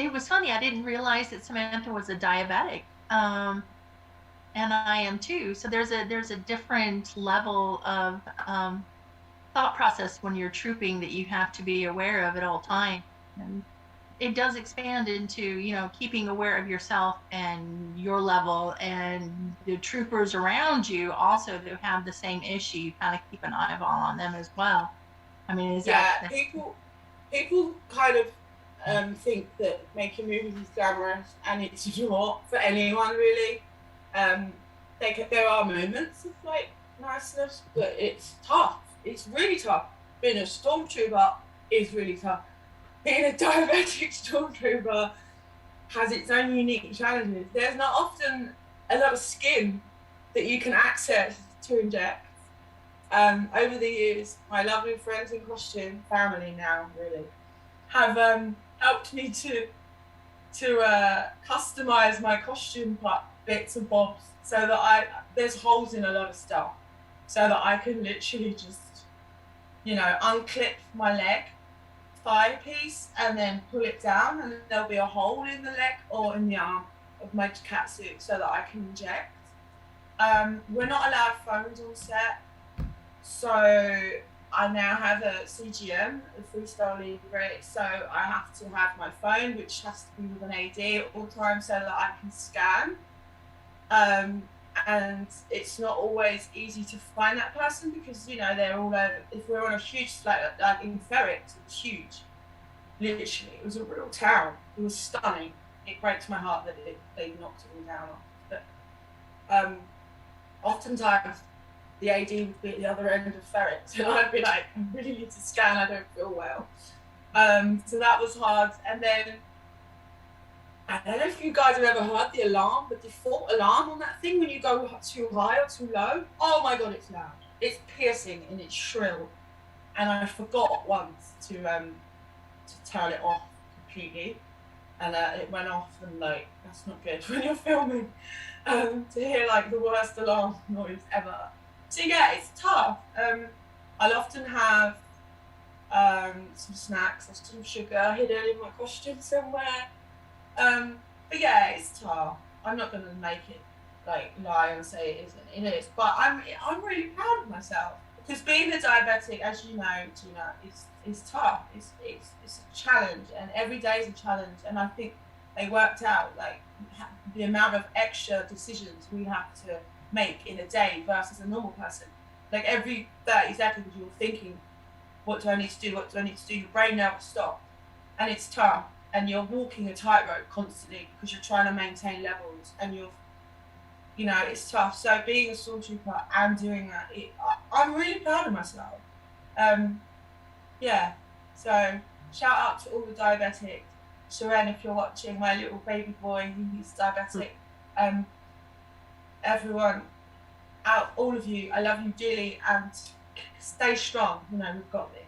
it was funny. I didn't realize that Samantha was a diabetic. And I am too. So there's a different level of thought process when you're trooping that you have to be aware of at all times. And it does expand into, keeping aware of yourself and your level and the troopers around you also that have the same issue. You kind of keep an eyeball on them as well. I mean, is that Yeah, people kind of think that making movies is glamorous, and it's not for anyone really. Um, there are moments of like niceness, but it's tough. It's really tough. Being a stormtrooper is really tough. Being a diabetic stormtrooper has its own unique challenges. There's not often a lot of skin that you can access to inject. Over the years, my lovely friends in costume, family now really, have helped me to customize my costume bits and bobs so that there's holes in a lot of stuff, so that I can literally just unclip my leg thigh piece and then pull it down, and there'll be a hole in the leg or in the arm of my catsuit so that I can inject. We're not allowed phones on set, so I now have a CGM, a freestyle libre, so I have to have my phone, which has to be with an AD at all times so that I can scan. And it's not always easy to find that person because they're all over. If we're on a huge, like in Ferret, it was huge. Literally, it was a real town. It was stunning. It breaks my heart that they knocked it all down. But oftentimes the AD would be at the other end of Ferret, and I'd be like, I really need to scan. I don't feel well. So that was hard. And then I don't know if you guys have ever heard the alarm, the default alarm on that thing when you go too high or too low. Oh my god, it's loud. It's piercing and it's shrill. And I forgot once to turn it off completely, and it went off, and like that's not good when you're filming. To hear like the worst alarm noise ever. So yeah, it's tough. I'll often have some snacks or some sugar hidden in my costume somewhere. But yeah, it's tough. I'm not gonna make it like lie and say it isn't. It is, but I'm really proud of myself because being a diabetic, as you know, Gina, is tough. It's a challenge, and every day is a challenge. And I think they worked out like the amount of extra decisions we have to make in a day versus a normal person. Like every 30 seconds, you're thinking, "What do I need to do? What do I need to do?" Your brain never stops, and it's tough. And you're walking a tightrope constantly because you're trying to maintain levels, and it's tough. So being a stormtrooper and doing that, I'm really proud of myself. Yeah. So shout out to all the diabetics. Sharon, if you're watching, my little baby boy, he's diabetic. Everyone, all of you, I love you dearly, and stay strong. We've got this.